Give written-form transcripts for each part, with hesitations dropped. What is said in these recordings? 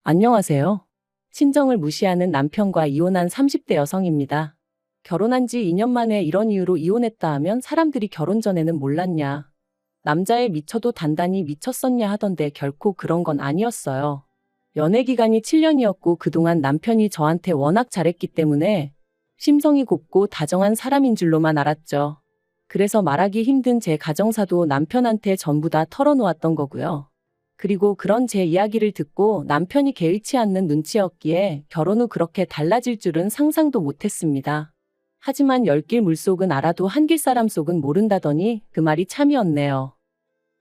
안녕하세요. 친정을 무시하는 남편과 이혼한 30대 여성입니다. 결혼한 지 2년 만에 이런 이유로 이혼했다 하면 사람들이 결혼 전에는 몰랐냐, 남자에 미쳐도 단단히 미쳤었냐 하던데 결코 그런 건 아니었어요. 연애 기간이 7년이었고 그동안 남편이 저한테 워낙 잘했기 때문에 심성이 곱고 다정한 사람인 줄로만 알았죠. 그래서 말하기 힘든 제 가정사도 남편한테 전부 다 털어놓았던 거고요. 그리고 그런 제 이야기를 듣고 남편이 개의치 않는 눈치였기에 결혼 후 그렇게 달라질 줄은 상상도 못했습니다. 하지만 열길 물속은 알아도 한길 사람 속은 모른다더니 그 말이 참이었네요.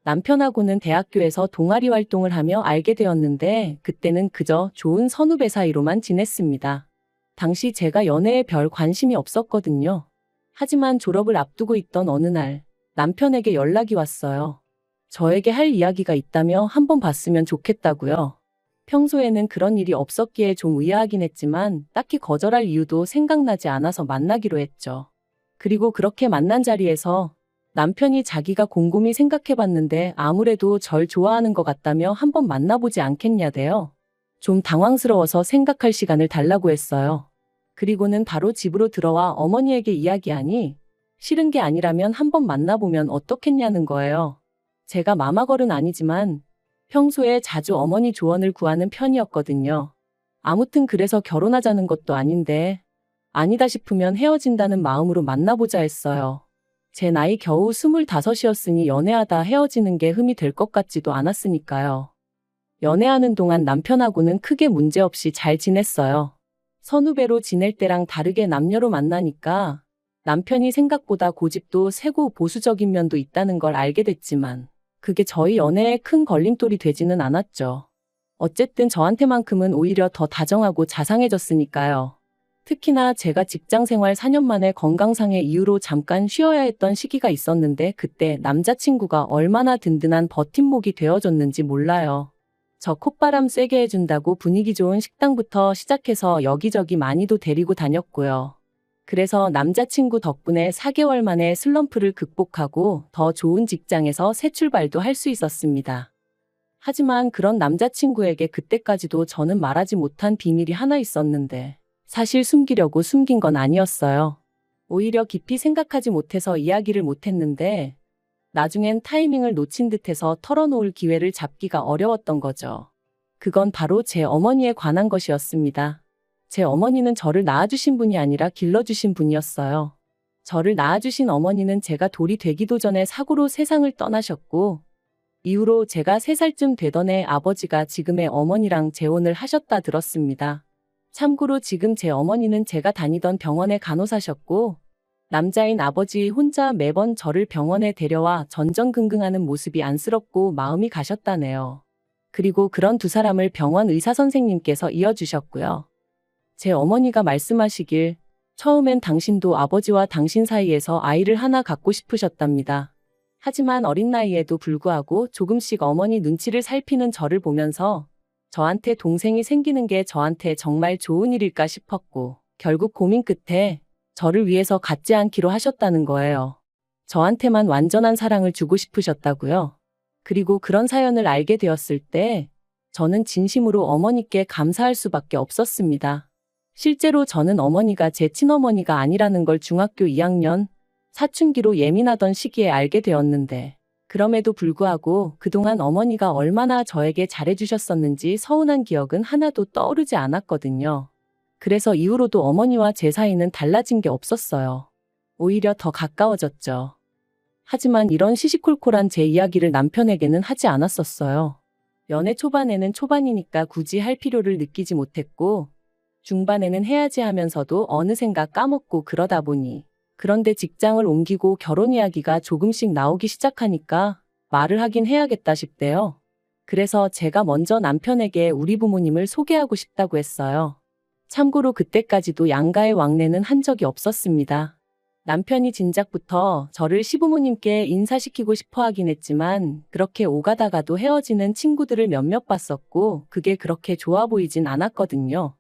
남편하고는 대학교에서 동아리 활동을 하며 알게 되었는데 그때는 그저 좋은 선후배 사이로만 지냈습니다. 당시 제가 연애에 별 관심이 없었거든요. 하지만 졸업을 앞두고 있던 어느 날 남편에게 연락이 왔어요. 저에게 할 이야기가 있다며 한번 봤으면 좋겠다고요. 평소에는 그런 일이 없었기에 좀 의아하긴 했지만 딱히 거절할 이유도 생각나지 않아서 만나기로 했죠. 그리고 그렇게 만난 자리에서 남편이 자기가 곰곰이 생각해봤는데 아무래도 절 좋아하는 것 같다며 한번 만나보지 않겠냐대요. 좀 당황스러워서 생각할 시간을 달라고 했어요. 그리고는 바로 집으로 들어와 어머니에게 이야기하니 싫은 게 아니라면 한번 만나보면 어떻겠냐는 거예요. 제가 마마걸은 아니지만 평소에 자주 어머니 조언을 구하는 편이었거든요. 아무튼 그래서 결혼하자는 것도 아닌데 아니다 싶으면 헤어진다는 마음으로 만나보자 했어요. 제 나이 겨우 25이었으니 연애하다 헤어지는 게 흠이 될 것 같지도 않았으니까요. 연애하는 동안 남편하고는 크게 문제없이 잘 지냈어요. 선후배로 지낼 때랑 다르게 남녀로 만나니까 남편이 생각보다 고집도 세고 보수적인 면도 있다는 걸 알게 됐지만 그게 저희 연애에 큰 걸림돌이 되지는 않았죠. 어쨌든 저한테만큼은 오히려 더 다정하고 자상해졌으니까요. 특히나 제가 직장생활 4년 만에 건강상의 이유로 잠깐 쉬어야 했던 시기가 있었는데 그때 남자친구가 얼마나 든든한 버팀목이 되어줬는지 몰라요. 저 콧바람 쐬게 해준다고 분위기 좋은 식당부터 시작해서 여기저기 많이도 데리고 다녔고요. 그래서 남자친구 덕분에 4개월 만에 슬럼프를 극복하고 더 좋은 직장에서 새 출발도 할 수 있었습니다. 하지만 그런 남자친구에게 그때까지도 저는 말하지 못한 비밀이 하나 있었는데 사실 숨기려고 숨긴 건 아니었어요. 오히려 깊이 생각하지 못해서 이야기를 못했는데 나중엔 타이밍을 놓친 듯해서 털어놓을 기회를 잡기가 어려웠던 거죠. 그건 바로 제 어머니에 관한 것이었습니다. 제 어머니는 저를 낳아주신 분이 아니라 길러주신 분이었어요. 저를 낳아주신 어머니는 제가 돌이 되기도 전에 사고로 세상을 떠나셨고 이후로 제가 3살쯤 되던 해 아버지가 지금의 어머니랑 재혼을 하셨다 들었습니다. 참고로 지금 제 어머니는 제가 다니던 병원의 간호사셨고 남자인 아버지 혼자 매번 저를 병원에 데려와 전전긍긍하는 모습이 안쓰럽고 마음이 가셨다네요. 그리고 그런 두 사람을 병원 의사 선생님께서 이어주셨고요. 제 어머니가 말씀하시길 처음엔 당신도 아버지와 당신 사이에서 아이를 하나 갖고 싶으셨답니다. 하지만 어린 나이에도 불구하고 조금씩 어머니 눈치를 살피는 저를 보면서 저한테 동생이 생기는 게 저한테 정말 좋은 일일까 싶었고 결국 고민 끝에 저를 위해서 갖지 않기로 하셨다는 거예요. 저한테만 완전한 사랑을 주고 싶으셨다고요. 그리고 그런 사연을 알게 되었을 때 저는 진심으로 어머니께 감사할 수밖에 없었습니다. 실제로 저는 어머니가 제 친어머니가 아니라는 걸 중학교 2학년 사춘기로 예민하던 시기에 알게 되었는데 그럼에도 불구하고 그동안 어머니가 얼마나 저에게 잘해주셨었는지 서운한 기억은 하나도 떠오르지 않았거든요. 그래서 이후로도 어머니와 제 사이는 달라진 게 없었어요. 오히려 더 가까워졌죠. 하지만 이런 시시콜콜한 제 이야기를 남편에게는 하지 않았었어요. 연애 초반에는 초반이니까 굳이 할 필요를 느끼지 못했고 중반에는 해야지 하면서도 어느샌가 까먹고 그러다 보니 그런데 직장을 옮기고 결혼 이야기가 조금씩 나오기 시작하니까 말을 하긴 해야겠다 싶대요. 그래서 제가 먼저 남편에게 우리 부모님을 소개하고 싶다고 했어요. 참고로 그때까지도 양가의 왕래는 한 적이 없었습니다. 남편이 진작부터 저를 시부모님께 인사시키고 싶어 하긴 했지만 그렇게 오가다가도 헤어지는 친구들을 몇몇 봤었고 그게 그렇게 좋아 보이진 않았거든요.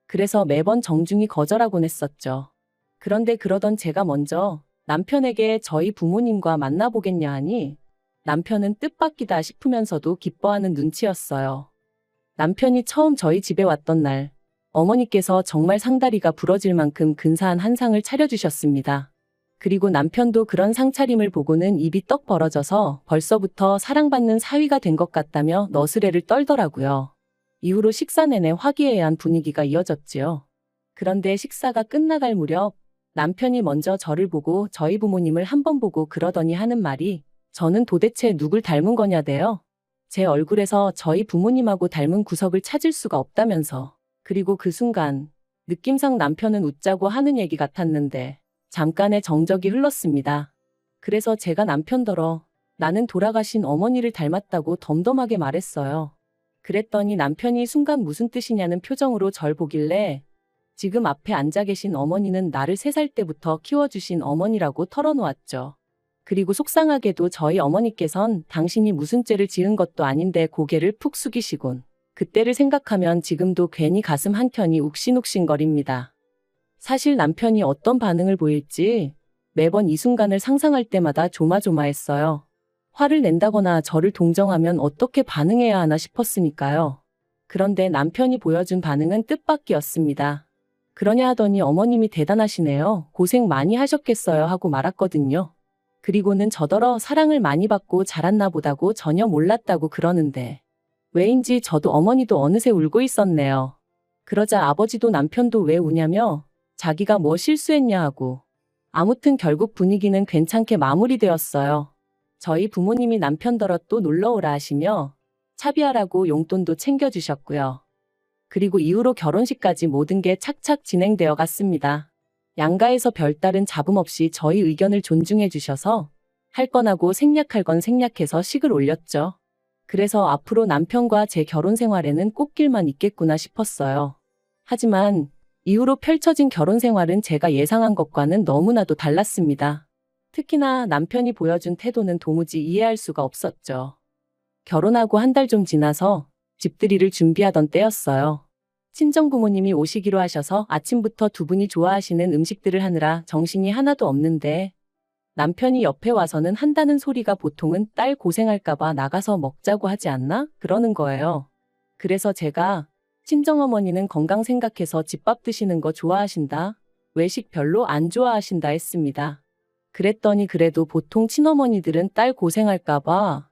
그래서 매번 정중히 거절하곤 했었죠. 그런데 그러던 제가 먼저 남편에게 저희 부모님과 만나보겠냐 하니 남편은 뜻밖이다 싶으면서도 기뻐하는 눈치였어요. 남편이 처음 저희 집에 왔던 날, 어머니께서 정말 상다리가 부러질 만큼 근사한 한 상을 차려주셨습니다. 그리고 남편도 그런 상차림을 보고는 입이 떡 벌어져서 벌써부터 사랑받는 사위가 된 것 같다며 너스레를 떨더라고요. 이후로 식사 내내 화기애애한 분위기가 이어졌지요. 그런데 식사가 끝나갈 무렵 남편이 먼저 저를 보고 저희 부모님을 한 번 보고 그러더니 하는 말이 저는 도대체 누굴 닮은 거냐대요. 제 얼굴에서 저희 부모님하고 닮은 구석을 찾을 수가 없다면서. 그리고 그 순간 느낌상 남편은 웃자고 하는 얘기 같았는데 잠깐의 정적이 흘렀습니다. 그래서 제가 남편더러 나는 돌아가신 어머니를 닮았다고 덤덤하게 말했어요. 그랬더니 남편이 순간 무슨 뜻이냐는 표정으로 절 보길래 지금 앞에 앉아 계신 어머니는 나를 3살 때부터 키워주신 어머니라고 털어놓았죠. 그리고 속상하게도 저희 어머니께선 당신이 무슨 죄를 지은 것도 아닌데 고개를 푹 숙이시곤 그때를 생각하면 지금도 괜히 가슴 한켠이 욱신욱신거립니다. 사실 남편이 어떤 반응을 보일지 매번 이 순간을 상상할 때마다 조마조마했어요. 화를 낸다거나 저를 동정하면 어떻게 반응해야 하나 싶었으니까요. 그런데 남편이 보여준 반응은 뜻밖이었습니다. 그러냐 하더니 어머님이 대단하시네요. 고생 많이 하셨겠어요 하고 말았거든요. 그리고는 저더러 사랑을 많이 받고 자랐나 보다고 전혀 몰랐다고 그러는데 왜인지 저도 어머니도 어느새 울고 있었네요. 그러자 아버지도 남편도 왜 우냐며 자기가 뭐 실수했냐 하고 아무튼 결국 분위기는 괜찮게 마무리되었어요. 저희 부모님이 남편더러 또 놀러오라 하시며 차비하라고 용돈도 챙겨주셨고요. 그리고 이후로 결혼식까지 모든 게 착착 진행되어 갔습니다. 양가에서 별다른 잡음 없이 저희 의견을 존중해 주셔서 할 건 하고 생략할 건 생략해서 식을 올렸죠. 그래서 앞으로 남편과 제 결혼 생활에는 꽃길만 있겠구나 싶었어요. 하지만 이후로 펼쳐진 결혼 생활은 제가 예상한 것과는 너무나도 달랐습니다. 특히나 남편이 보여준 태도는 도무지 이해할 수가 없었죠. 결혼하고 한 달 좀 지나서 집들이를 준비하던 때였어요. 친정부모님이 오시기로 하셔서 아침부터 두 분이 좋아하시는 음식들을 하느라 정신이 하나도 없는데 남편이 옆에 와서는 한다는 소리가 보통은 딸 고생할까봐 나가서 먹자고 하지 않나? 그러는 거예요. 그래서 제가 친정어머니는 건강 생각해서 집밥 드시는 거 좋아하신다. 외식 별로 안 좋아하신다 했습니다. 그랬더니 그래도 보통 친어머니들은 딸 고생할까봐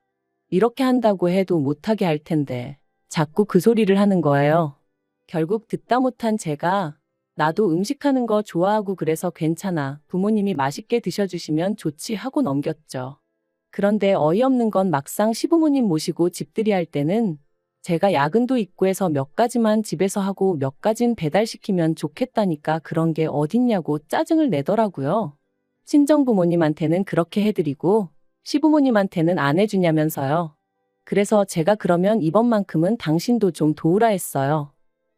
이렇게 한다고 해도 못하게 할 텐데 자꾸 그 소리를 하는 거예요. 결국 듣다 못한 제가 나도 음식하는 거 좋아하고 그래서 괜찮아. 부모님이 맛있게 드셔주시면 좋지 하고 넘겼죠. 그런데 어이없는 건 막상 시부모님 모시고 집들이 할 때는 제가 야근도 있고 해서 몇 가지만 집에서 하고 몇 가진 배달시키면 좋겠다니까 그런 게 어딨냐고 짜증을 내더라고요. 친정부모님한테는 그렇게 해드리고 시부모님한테는 안 해주냐면서요. 그래서 제가 그러면 이번만큼은 당신도 좀 도우라 했어요.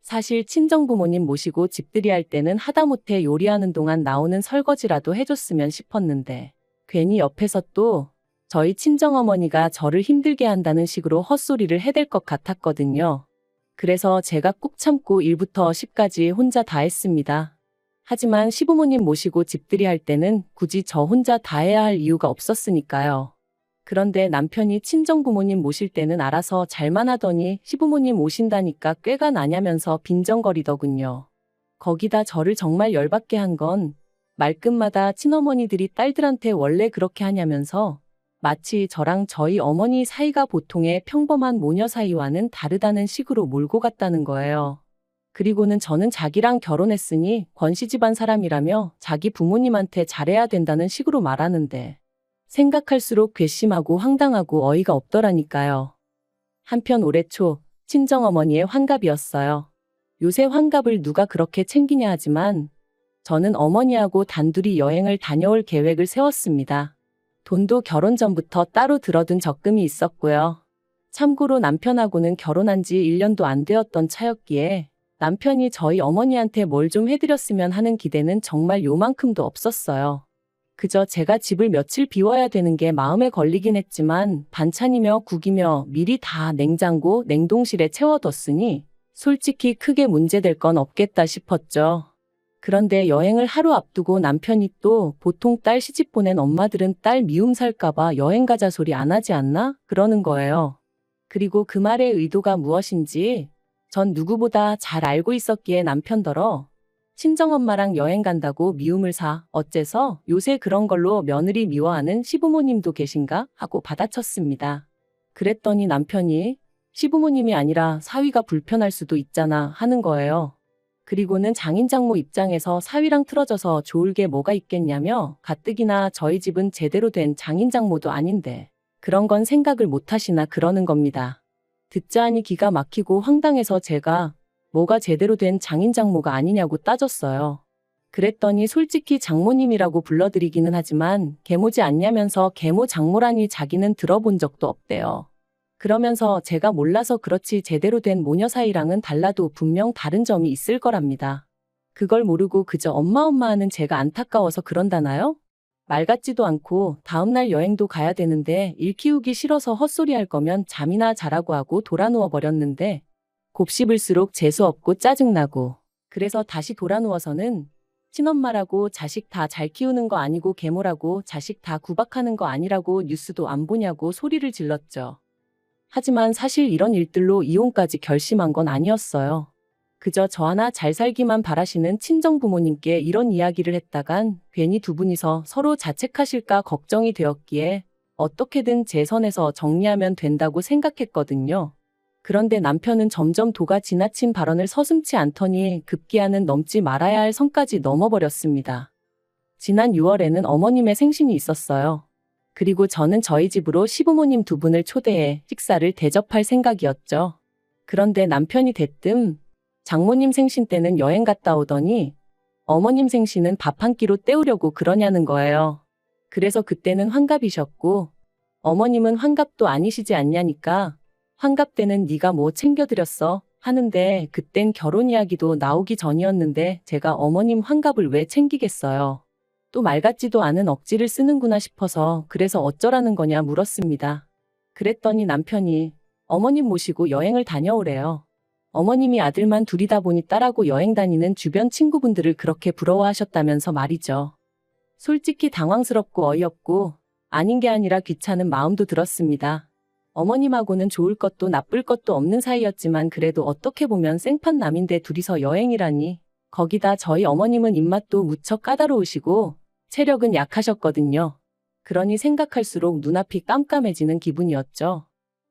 사실 친정부모님 모시고 집들이 할 때는 하다못해 요리하는 동안 나오는 설거지라도 해줬으면 싶었는데 괜히 옆에서 또 저희 친정어머니가 저를 힘들게 한다는 식으로 헛소리를 해댈 것 같았거든요. 그래서 제가 꾹 참고 1부터 10까지 혼자 다 했습니다. 하지만 시부모님 모시고 집들이 할 때는 굳이 저 혼자 다 해야 할 이유가 없었으니까요. 그런데 남편이 친정부모님 모실 때는 알아서 잘만 하더니 시부모님 오신다니까 꾀가 나냐면서 빈정거리더군요. 거기다 저를 정말 열받게 한 건 말끝마다 친어머니들이 딸들한테 원래 그렇게 하냐면서 마치 저랑 저희 어머니 사이가 보통의 평범한 모녀 사이와는 다르다는 식으로 몰고 갔다는 거예요. 그리고는 저는 자기랑 결혼했으니 권씨 집안 사람이라며 자기 부모님한테 잘해야 된다는 식으로 말하는데 생각할수록 괘씸하고 황당하고 어이가 없더라니까요. 한편 올해 초 친정어머니의 환갑이었어요. 요새 환갑을 누가 그렇게 챙기냐 하지만 저는 어머니하고 단둘이 여행을 다녀올 계획을 세웠습니다. 돈도 결혼 전부터 따로 들어둔 적금이 있었고요. 참고로 남편하고는 결혼한 지 1년도 안 되었던 차였기에 남편이 저희 어머니한테 뭘 좀 해드렸으면 하는 기대는 정말 요만큼도 없었어요. 그저 제가 집을 며칠 비워야 되는 게 마음에 걸리긴 했지만 반찬이며 국이며 미리 다 냉장고, 냉동실에 채워뒀으니 솔직히 크게 문제될 건 없겠다 싶었죠. 그런데 여행을 하루 앞두고 남편이 또 보통 딸 시집 보낸 엄마들은 딸 미움 살까봐 여행 가자 소리 안 하지 않나? 그러는 거예요. 그리고 그 말의 의도가 무엇인지 전 누구보다 잘 알고 있었기에 남편더러 친정엄마랑 여행 간다고 미움을 사 어째서 요새 그런 걸로 며느리 미워하는 시부모님도 계신가 하고 받아쳤습니다. 그랬더니 남편이 시부모님이 아니라 사위가 불편할 수도 있잖아 하는 거예요. 그리고는 장인장모 입장에서 사위랑 틀어져서 좋을 게 뭐가 있겠냐며 가뜩이나 저희 집은 제대로 된 장인장모도 아닌데 그런 건 생각을 못 하시나 그러는 겁니다. 듣자 하니 기가 막히고 황당해서 제가 뭐가 제대로 된 장인장모가 아니냐고 따졌어요. 그랬더니 솔직히 장모님이라고 불러드리기는 하지만 계모지 않냐면서 계모 장모라니 자기는 들어본 적도 없대요. 그러면서 제가 몰라서 그렇지 제대로 된 모녀 사이랑은 달라도 분명 다른 점이 있을 거랍니다. 그걸 모르고 그저 엄마 하는 제가 안타까워서 그런다나요? 말 같지도 않고 다음날 여행도 가야 되는데 일 키우기 싫어서 헛소리 할 거면 잠이나 자라고 하고 돌아누워 버렸는데 곱씹을수록 재수없고 짜증나고 그래서 다시 돌아누워서는 친엄마라고 자식 다 잘 키우는 거 아니고 계모라고 자식 다 구박하는 거 아니라고 뉴스도 안 보냐고 소리를 질렀죠. 하지만 사실 이런 일들로 이혼까지 결심한 건 아니었어요. 그저 저 하나 잘 살기만 바라시는 친정부모님께 이런 이야기를 했다간 괜히 두 분이서 서로 자책하실까 걱정이 되었기에 어떻게든 제 선에서 정리하면 된다고 생각했거든요. 그런데 남편은 점점 도가 지나친 발언을 서슴지 않더니 급기야는 넘지 말아야 할 선까지 넘어버렸습니다. 지난 6월에는 어머님의 생신이 있었어요. 그리고 저는 저희 집으로 시부모님 두 분을 초대해 식사를 대접할 생각이었죠. 그런데 남편이 대뜸 장모님 생신 때는 여행 갔다 오더니 어머님 생신은 밥 한 끼로 때우려고 그러냐는 거예요. 그래서 그때는 환갑이셨고 어머님은 환갑도 아니시지 않냐니까 환갑 때는 네가 뭐 챙겨드렸어 하는데 그땐 결혼 이야기도 나오기 전이었는데 제가 어머님 환갑을 왜 챙기겠어요. 또 말 같지도 않은 억지를 쓰는구나 싶어서 그래서 어쩌라는 거냐 물었습니다. 그랬더니 남편이 어머님 모시고 여행을 다녀오래요. 어머님이 아들만 둘이다 보니 딸하고 여행 다니는 주변 친구분들을 그렇게 부러워하셨다면서 말이죠. 솔직히 당황스럽고 어이없고 아닌 게 아니라 귀찮은 마음도 들었습니다. 어머님하고는 좋을 것도 나쁠 것도 없는 사이였지만 그래도 어떻게 보면 생판남인데 둘이서 여행이라니. 거기다 저희 어머님은 입맛도 무척 까다로우시고 체력은 약하셨거든요. 그러니 생각할수록 눈앞이 깜깜해지는 기분이었죠.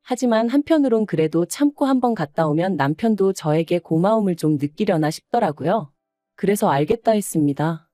하지만 한편으론 그래도 참고 한번 갔다 오면 남편도 저에게 고마움을 좀 느끼려나 싶더라고요. 그래서 알겠다 했습니다.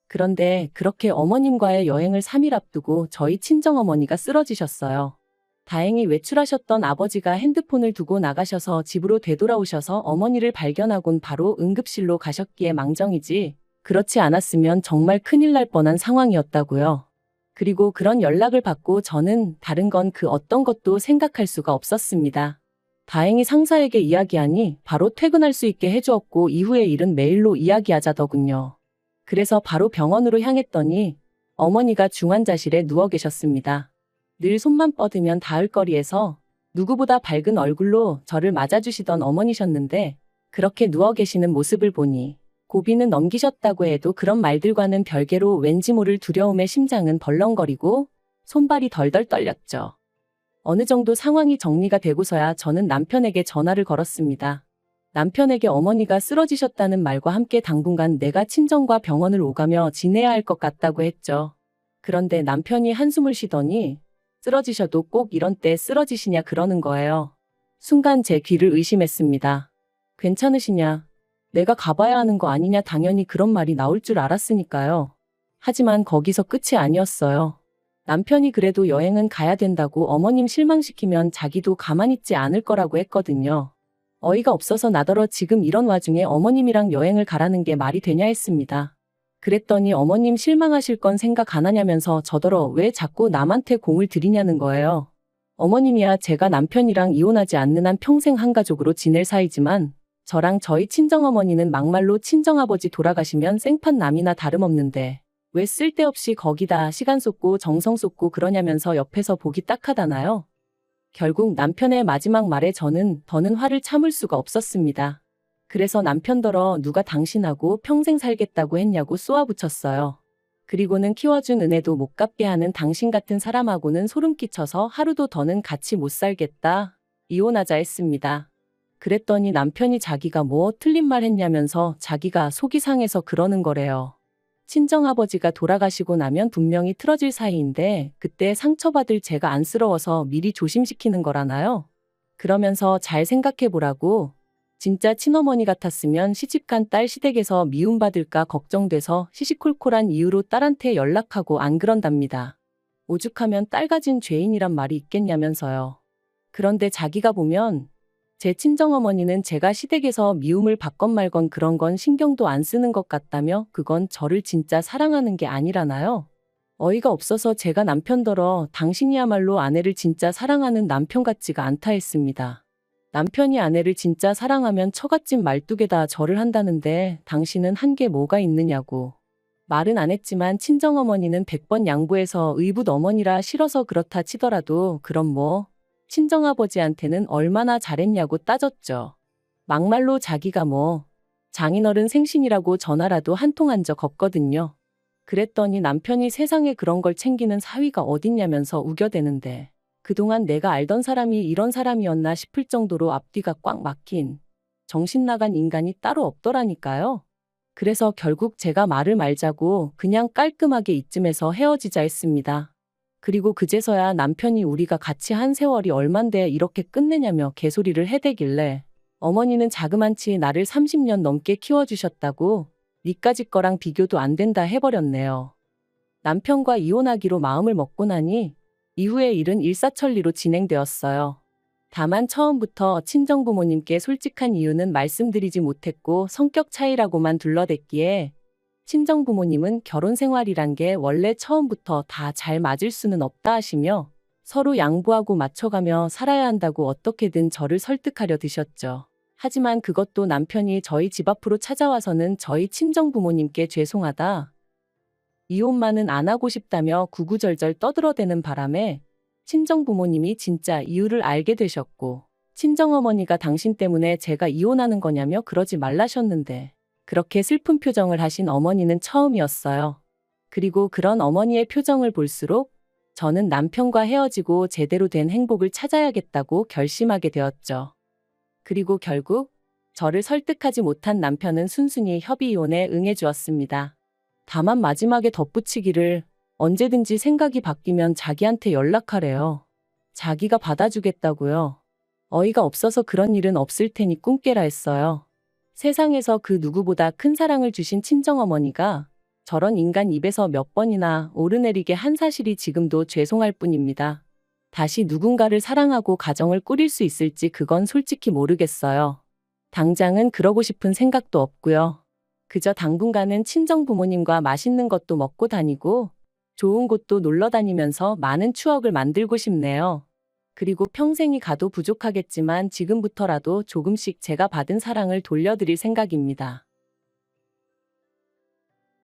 그런데 그렇게 어머님과의 여행을 3일 앞두고 저희 친정어머니가 쓰러지셨어요. 다행히 외출하셨던 아버지가 핸드폰을 두고 나가셔서 집으로 되돌아오셔서 어머니를 발견하곤 바로 응급실로 가셨기에 망정이지 그렇지 않았으면 정말 큰일 날 뻔한 상황이었다고요. 그리고 그런 연락을 받고 저는 다른 건 그 어떤 것도 생각할 수가 없었습니다. 다행히 상사에게 이야기하니 바로 퇴근할 수 있게 해주었고 이후의 일은 메일로 이야기하자더군요. 그래서 바로 병원으로 향했더니 어머니가 중환자실에 누워 계셨습니다. 늘 손만 뻗으면 닿을 거리에서 누구보다 밝은 얼굴로 저를 맞아주시던 어머니셨는데 그렇게 누워 계시는 모습을 보니 고비는 넘기셨다고 해도 그런 말들과는 별개로 왠지 모를 두려움에 심장은 벌렁거리고 손발이 덜덜 떨렸죠. 어느 정도 상황이 정리가 되고서야 저는 남편에게 전화를 걸었습니다. 남편에게 어머니가 쓰러지셨다는 말과 함께 당분간 내가 친정과 병원을 오가며 지내야 할 것 같다고 했죠. 그런데 남편이 한숨을 쉬더니 쓰러지셔도 꼭 이런 때 쓰러지시냐 그러는 거예요. 순간 제 귀를 의심했습니다. 괜찮으시냐? 내가 가봐야 하는 거 아니냐 당연히 그런 말이 나올 줄 알았으니까요. 하지만 거기서 끝이 아니었어요. 남편이 그래도 여행은 가야 된다고 어머님 실망시키면 자기도 가만히 있지 않을 거라고 했거든요. 어이가 없어서 나더러 지금 이런 와중에 어머님이랑 여행을 가라는 게 말이 되냐 했습니다. 그랬더니 어머님 실망하실 건 생각 안 하냐면서 저더러 왜 자꾸 남한테 공을 들이냐는 거예요. 어머님이야 제가 남편이랑 이혼하지 않는 한 평생 한 가족으로 지낼 사이지만 저랑 저희 친정어머니는 막말로 친정아버지 돌아가시면 생판남이나 다름없는데 왜 쓸데없이 거기다 시간 쏟고 정성 쏟고 그러냐면서 옆에서 보기 딱하다나요? 결국 남편의 마지막 말에 저는 더는 화를 참을 수가 없었습니다. 그래서 남편더러 누가 당신하고 평생 살겠다고 했냐고 쏘아붙였어요. 그리고는 키워준 은혜도 못 갚게 하는 당신 같은 사람하고는 소름 끼쳐서 하루도 더는 같이 못 살겠다. 이혼하자 했습니다. 그랬더니 남편이 자기가 뭐 틀린 말 했냐면서 자기가 속이 상해서 그러는 거래요. 친정아버지가 돌아가시고 나면 분명히 틀어질 사이인데 그때 상처받을 제가 안쓰러워서 미리 조심시키는 거라나요? 그러면서 잘 생각해보라고. 진짜 친어머니 같았으면 시집간 딸 시댁에서 미움받을까 걱정돼서 시시콜콜한 이유로 딸한테 연락하고 안 그런답니다. 오죽하면 딸 가진 죄인이란 말이 있겠냐면서요. 그런데 자기가 보면 제 친정어머니는 제가 시댁에서 미움을 받건 말건 그런 건 신경도 안 쓰는 것 같다며 그건 저를 진짜 사랑하는 게 아니라나요? 어이가 없어서 제가 남편더러 당신이야말로 아내를 진짜 사랑하는 남편 같지가 않다 했습니다. 남편이 아내를 진짜 사랑하면 처갓집 말뚝에다 절을 한다는데 당신은 한 게 뭐가 있느냐고. 말은 안 했지만 친정어머니는 100번 양보해서 의붓 어머니라 싫어서 그렇다 치더라도 그럼 뭐 친정아버지한테는 얼마나 잘했냐고 따졌죠. 막말로 자기가 뭐 장인어른 생신이라고 전화라도 한 통 한 적 없거든요. 그랬더니 남편이 세상에 그런 걸 챙기는 사위가 어딨냐면서 우겨대는데 그동안 내가 알던 사람이 이런 사람이었나 싶을 정도로 앞뒤가 꽉 막힌 정신 나간 인간이 따로 없더라니까요. 그래서 결국 제가 말을 말자고 그냥 깔끔하게 이쯤에서 헤어지자 했습니다. 그리고 그제서야 남편이 우리가 같이 한 세월이 얼만데 이렇게 끝내냐며 개소리를 해대길래 어머니는 자그만치 나를 30년 넘게 키워주셨다고 니까짓 거랑 비교도 안 된다 해버렸네요. 남편과 이혼하기로 마음을 먹고 나니 이후의 일은 일사천리로 진행되었어요. 다만 처음부터 친정부모님께 솔직한 이유는 말씀드리지 못했고 성격 차이라고만 둘러댔기에 친정부모님은 결혼 생활이란 게 원래 처음부터 다 잘 맞을 수는 없다 하시며 서로 양보하고 맞춰가며 살아야 한다고 어떻게든 저를 설득하려 드셨죠. 하지만 그것도 남편이 저희 집 앞으로 찾아와서는 저희 친정부모님께 죄송하다, 이혼만은 안 하고 싶다며 구구절절 떠들어대는 바람에 친정부모님이 진짜 이유를 알게 되셨고 친정어머니가 당신 때문에 제가 이혼하는 거냐며 그러지 말라셨는데 그렇게 슬픈 표정을 하신 어머니는 처음이었어요. 그리고 그런 어머니의 표정을 볼수록 저는 남편과 헤어지고 제대로 된 행복을 찾아야겠다고 결심하게 되었죠. 그리고 결국 저를 설득하지 못한 남편은 순순히 협의 이혼에 응해주었습니다. 다만 마지막에 덧붙이기를 언제든지 생각이 바뀌면 자기한테 연락하래요. 자기가 받아주겠다고요. 어이가 없어서 그런 일은 없을 테니 꿈 깨라 했어요. 세상에서 그 누구보다 큰 사랑을 주신 친정어머니가 저런 인간 입에서 몇 번이나 오르내리게 한 사실이 지금도 죄송할 뿐입니다. 다시 누군가를 사랑하고 가정을 꾸릴 수 있을지 그건 솔직히 모르겠어요. 당장은 그러고 싶은 생각도 없고요. 그저 당분간은 친정부모님과 맛있는 것도 먹고 다니고 좋은 곳도 놀러 다니면서 많은 추억을 만들고 싶네요. 그리고 평생이 가도 부족하겠지만 지금부터라도 조금씩 제가 받은 사랑을 돌려드릴 생각입니다.